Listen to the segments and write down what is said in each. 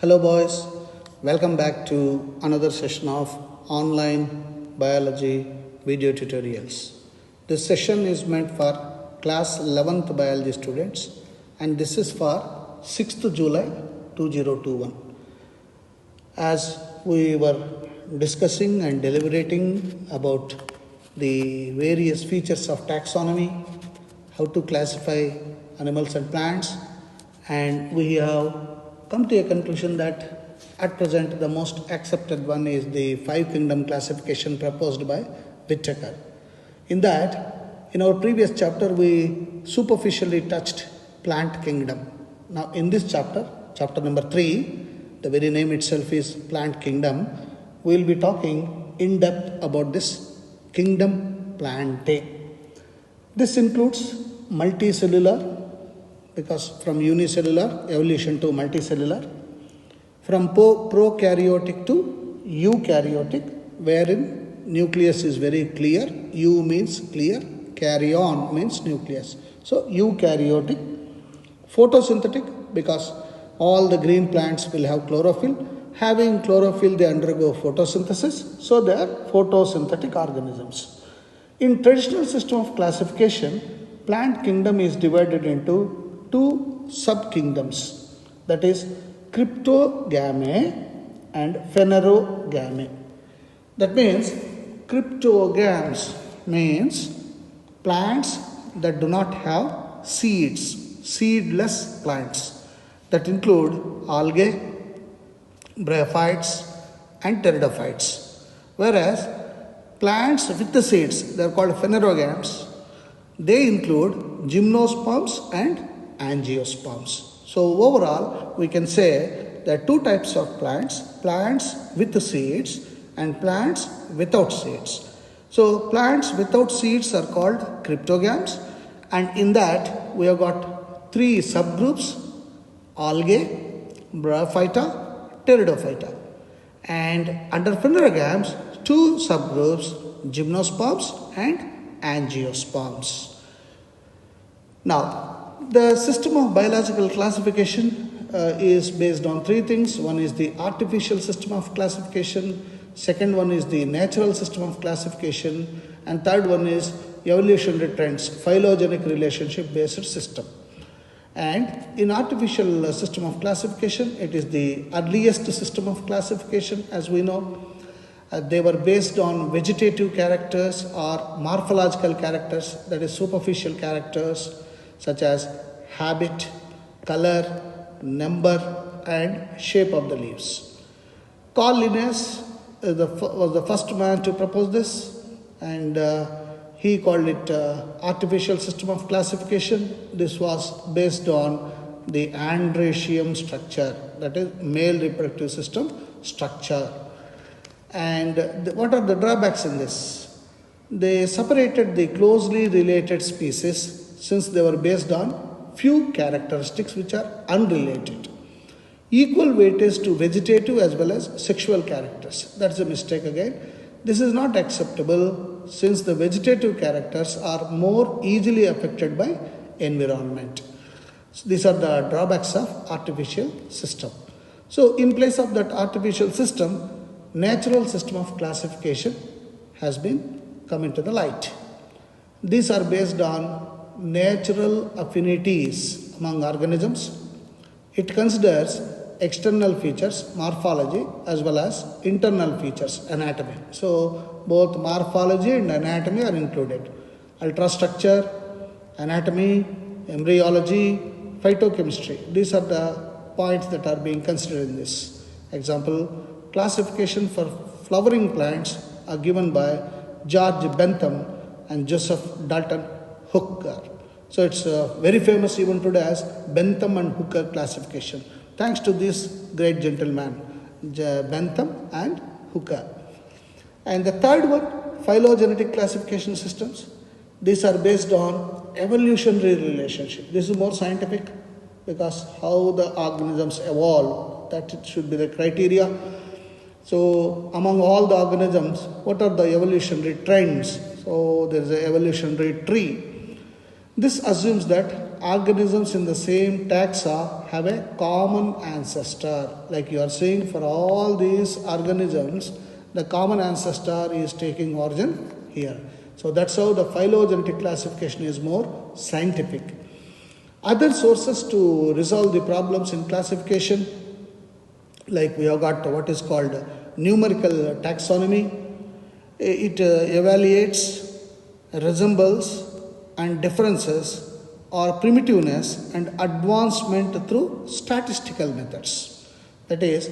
Hello, boys. Welcome back to another session of online biology video tutorials. This session is meant for class 11th biology students, and this is for 6th July 2021. As we were discussing and deliberating about the various features of taxonomy, how to classify animals and plants, and we have come to a conclusion that at present the most accepted one is the five kingdom classification proposed by Whittaker. In that, in our previous chapter, we superficially touched plant kingdom. Now, in this chapter, chapter number 3, the very name itself is plant kingdom, we will be talking in depth about this kingdom Plantae. This includes multicellular, because from unicellular evolution to multicellular, from prokaryotic to eukaryotic, wherein nucleus is very clear. Eu means clear, karyon means nucleus. So eukaryotic, photosynthetic, because all the green plants will have chlorophyll. Having chlorophyll, they undergo photosynthesis, so they are photosynthetic organisms. In traditional system of classification, plant kingdom is divided into two sub-kingdoms, that is Cryptogame and Phanerogame. That means cryptogams means plants that do not have seeds, seedless plants, that include algae, bryophytes and pteridophytes. Whereas plants with the seeds, they are called phanerogams, they include gymnosperms and angiosperms. So overall, we can say there are two types of plants, plants with seeds and plants without seeds. So plants without seeds are called cryptogams, and in that we have got three subgroups: algae, bryophyta, pteridophyta. And under phanerogams, two subgroups: gymnosperms and angiosperms. Now, the system of biological classification is based on three things. One is the artificial system of classification, second one is the natural system of classification, and third one is evolutionary trends, phylogenetic relationship based system. And in artificial system of classification, it is the earliest system of classification, as we know. They were based on vegetative characters or morphological characters, that is superficial characters such as habit, color, number and shape of the leaves. Carl Linnaeus was the first man to propose this, and he called it artificial system of classification. This was based on the androecium structure, that is male reproductive system structure. And what are the drawbacks in this? They separated the closely related species since they were based on few characteristics which are unrelated. Equal weightage to vegetative as well as sexual characters. That's a mistake again. This is not acceptable since the vegetative characters are more easily affected by environment. So these are the drawbacks of artificial system. So in place of that artificial system, natural system of classification has been come into the light. These are based on natural affinities among organisms. It considers external features, morphology, as well as internal features, anatomy. So both morphology and anatomy are included. Ultrastructure, anatomy, embryology, phytochemistry. These are the points that are being considered in this. Example, classification for flowering plants are given by George Bentham and Joseph Dalton Hooker. So it's very famous even today as Bentham and Hooker classification. Thanks to this great gentleman, Bentham and Hooker. And the third one, phylogenetic classification systems. These are based on evolutionary relationship. This is more scientific because how the organisms evolve, that it should be the criteria. So among all the organisms, what are the evolutionary trends? So there is an evolutionary tree. This assumes that organisms in the same taxa have a common ancestor. Like you are seeing, for all these organisms, the common ancestor is taking origin here. So that's how the phylogenetic classification is more scientific. Other sources to resolve the problems in classification, like we have got what is called numerical taxonomy. It evaluates, resembles, and differences or primitiveness and advancement through statistical methods. That is,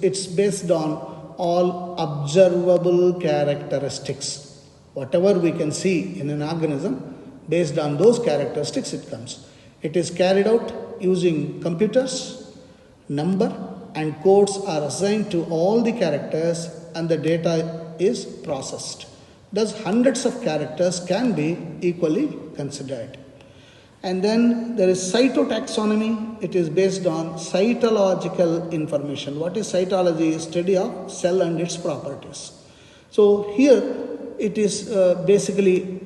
it's based on all observable characteristics. Whatever we can see in an organism, based on those characteristics it comes. It is carried out using computers. Number and codes are assigned to all the characters and the data is processed. Thus, hundreds of characters can be equally considered. And then there is cytotaxonomy. It is based on cytological information. What is cytology? Study of cell and its properties. So here it is basically,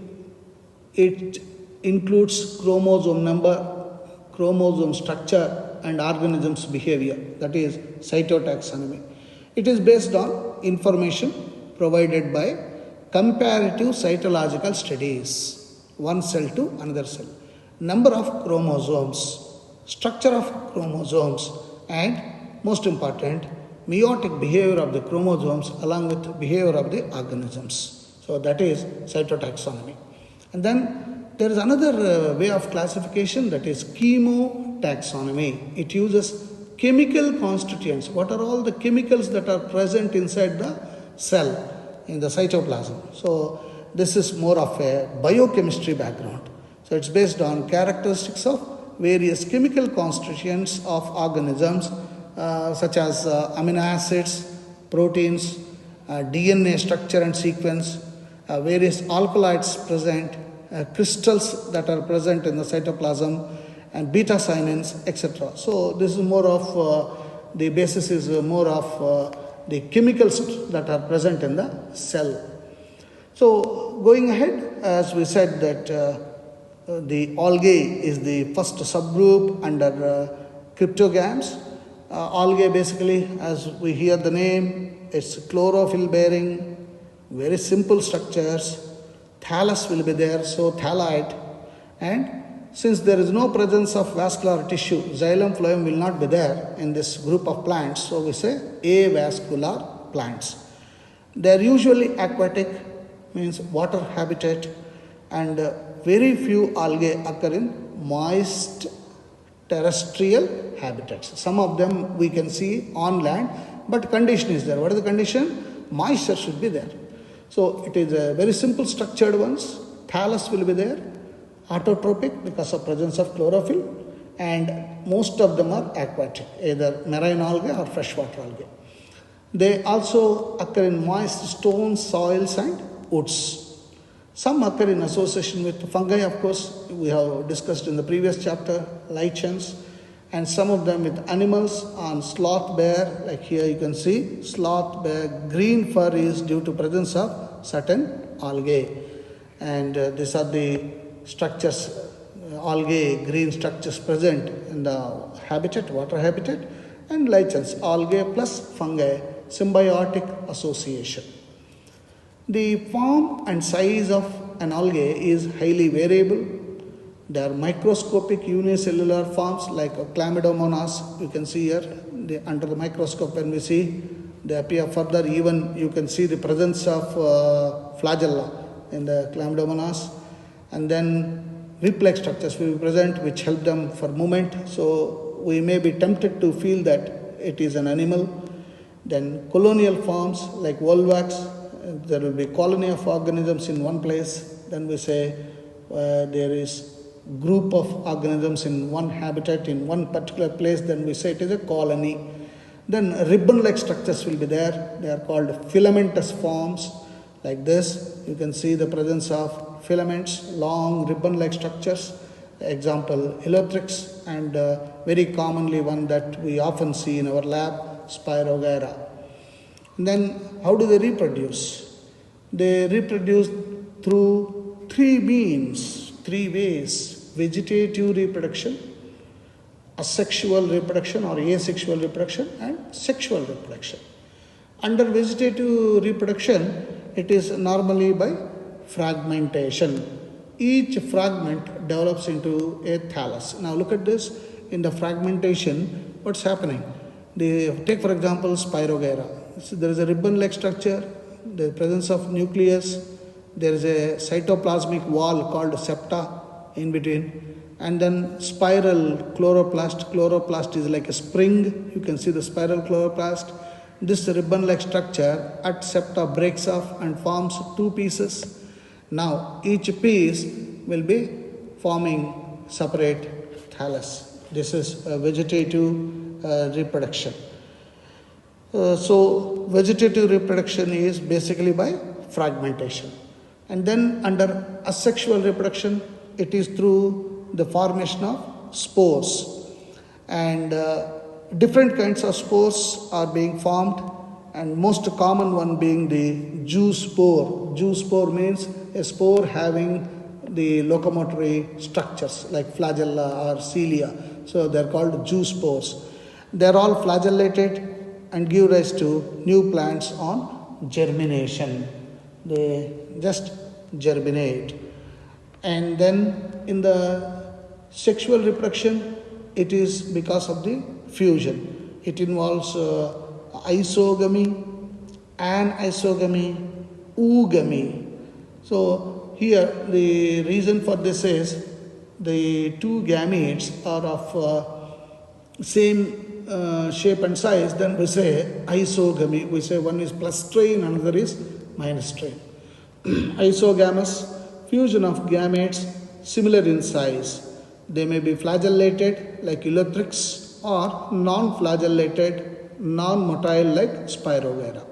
it includes chromosome number, chromosome structure, and organism's behavior. That is cytotaxonomy. It is based on information provided by comparative cytological studies, one cell to another cell, number of chromosomes, structure of chromosomes, and most important, meiotic behavior of the chromosomes along with behavior of the organisms. So that is cytotaxonomy. And then there is another way of classification, that is chemotaxonomy. It uses chemical constituents. What are all the chemicals that are present inside the cell in the cytoplasm? So this is more of a biochemistry background. So it's based on characteristics of various chemical constituents of organisms, such as amino acids, proteins, DNA structure and sequence, various alkaloids present, crystals that are present in the cytoplasm, and beta cyanins, etc. So this is more of the basis is more of the chemicals that are present in the cell. So going ahead, as we said that the algae is the first subgroup under cryptogams. Algae basically, as we hear the name, it's chlorophyll bearing, very simple structures. Thallus will be there, so thalloid. And since there is no presence of vascular tissue, xylem phloem will not be there in this group of plants, so we say avascular plants. They are usually aquatic, means water habitat, and very few algae occur in moist terrestrial habitats. Some of them we can see on land, but condition is there. What is the condition? Moisture should be there. So it is a very simple structured ones. Thallus will be there, autotrophic because of presence of chlorophyll, and most of them are aquatic, either marine algae or freshwater algae. They also occur in moist stones, soils, and woods. Some occur in association with fungi, of course, we have discussed in the previous chapter, lichens, and some of them with animals on sloth bear, like here you can see sloth bear, green fur is due to presence of certain algae. And these are the structures, algae, green structures present in the habitat, water habitat, and lichens, algae plus fungi, symbiotic association. The form and size of an algae is highly variable. There are microscopic unicellular forms like Chlamydomonas, you can see here, under the microscope when we see, they appear further, even you can see the presence of flagella in the Chlamydomonas. And then whip-like structures will be present which help them for movement. So we may be tempted to feel that it is an animal. Then colonial forms like volvax, there will be a colony of organisms in one place. Then we say there is group of organisms in one habitat in one particular place, then we say it is a colony. Then ribbon-like structures will be there. They are called filamentous forms like this. You can see the presence of filaments, long ribbon-like structures. Example, Eleutheryx, and very commonly one that we often see in our lab, Spirogyra. And then how do they reproduce? They reproduce through three means, three ways. vegetative reproduction, asexual reproduction or asexual reproduction, and sexual reproduction. Under vegetative reproduction, it is normally by fragmentation. Each fragment develops into a thallus. Now look at this. In the fragmentation, what's happening? Take for example Spirogyra. So there is a ribbon-like structure, the presence of nucleus, there is a cytoplasmic wall called septa in between, and then spiral chloroplast. Chloroplast is like a spring. You can see the spiral chloroplast. This ribbon-like structure at septa breaks off and forms two pieces. Now each piece will be forming separate thallus. This is vegetative reproduction. So vegetative reproduction is basically by fragmentation. And then under asexual reproduction, it is through the formation of spores. And different kinds of spores are being formed, and most common one being the zoospore. Zoospore means a spore having the locomotory structures like flagella or cilia. So they are called zoospores. They are all flagellated and give rise to new plants on germination. They just germinate. And then in the sexual reproduction, it is because of the fusion. It involves isogamy, anisogamy, oogamy. So here the reason for this is the two gametes are of same shape and size. Then we say isogamy. We say one is plus strain, another is minus strain. Isogamous, fusion of gametes similar in size. They may be flagellated like Ulothrix or non-flagellated, non-motile like Spirogyra.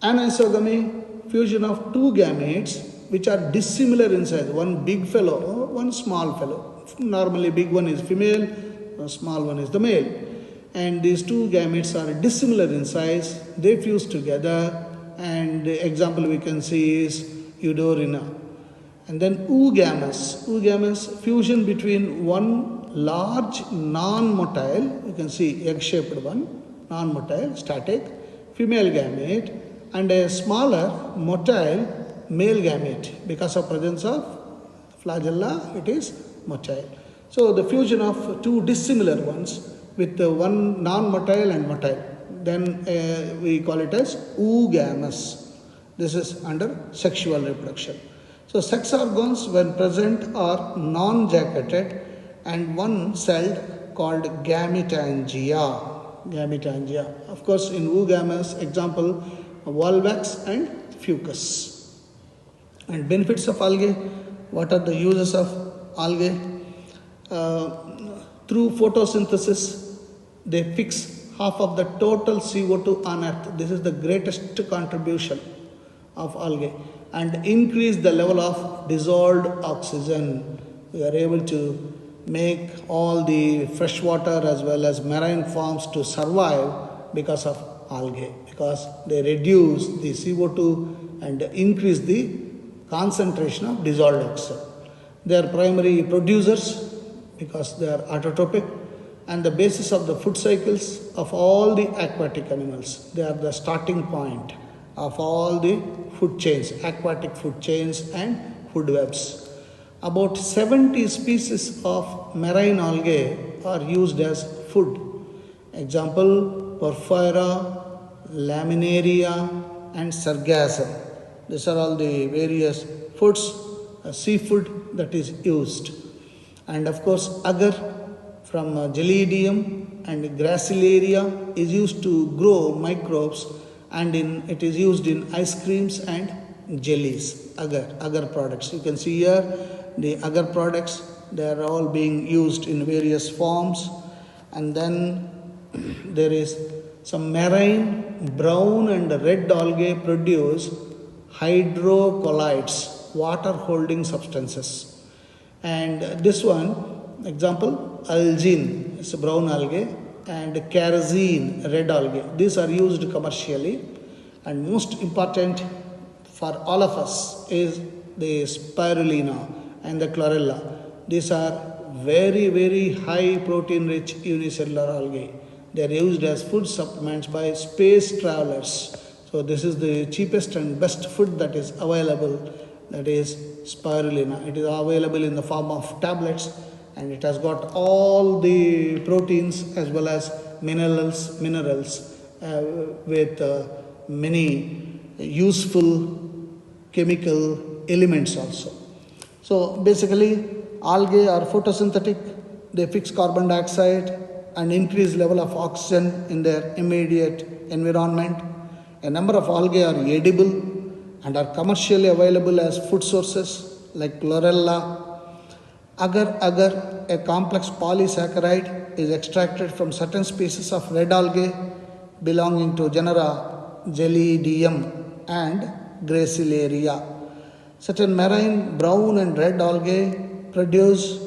Anisogamy, fusion of two gametes which are dissimilar in size. One big fellow, one small fellow. Normally big one is female, small one is the male. And these two gametes are dissimilar in size. They fuse together, and the example we can see is Eudorina. And then oogamous, fusion between one large non-motile, you can see egg-shaped one, non-motile, static, female gamete, and a smaller motile male gamete. Because of presence of flagella, it is motile. So the fusion of two dissimilar ones with one non-motile and motile, then we call it as oogamous. This is under sexual reproduction. So sex organs when present are non-jacketed and one-celled called gametangia. Gametangia. Of course, in oogamous, example, volvax and fucus. And benefits of algae. What are the uses of algae? Through photosynthesis, they fix half of the total CO2 on Earth. This is the greatest contribution of algae. And increase the level of dissolved oxygen. We are able to make all the freshwater as well as marine forms to survive because of algae, because they reduce the CO2 and increase the concentration of dissolved oxygen. They are primary producers because they are autotrophic and the basis of the food cycles of all the aquatic animals. They are the starting point of all the food chains, aquatic food chains and food webs. About 70 species of marine algae are used as food. Example, Porphyra, Laminaria and Sargassum. These are all the various foods, seafood that is used. And of course, agar from Gelidium and Gracilaria is used to grow microbes, and it is used in ice creams and jellies, agar products. You can see here the agar products, they are all being used in various forms. And then there is some marine brown and red algae produce hydrocolloids, water holding substances. And this one, example, algin, it's a brown algae, and kerosene, red algae. These are used commercially, and most important for all of us is the spirulina and the chlorella. These are very, very high protein rich unicellular algae. They are used as food supplements by space travelers. So, this is the cheapest and best food that is available, that is spirulina. It is available in the form of tablets, and it has got all the proteins as well as minerals with many useful chemical elements also. So basically, algae are photosynthetic, they fix carbon dioxide and increase level of oxygen in their immediate environment. A number of algae are edible and are commercially available as food sources like chlorella. Agar, a complex polysaccharide, is extracted from certain species of red algae belonging to genera Gelidium and Gracilaria. Certain marine brown and red algae produce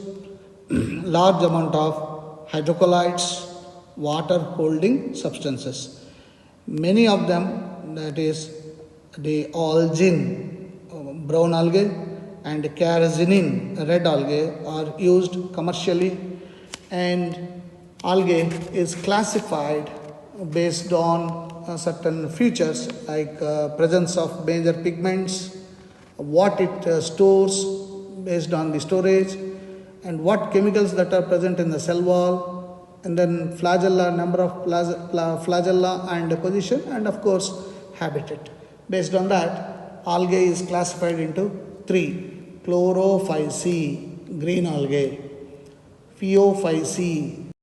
large amount of hydrocolloids, water holding substances. Many of them, that is the algin, brown algae, and carrageenan, red algae, are used commercially, and algae is classified based on certain features like presence of major pigments, what it stores based on the storage, and what chemicals that are present in the cell wall, and then flagella, number of flagella and position, and of course habitat. Based on that, algae is classified into three: chlorophyceae, green algae; phaeophyceae,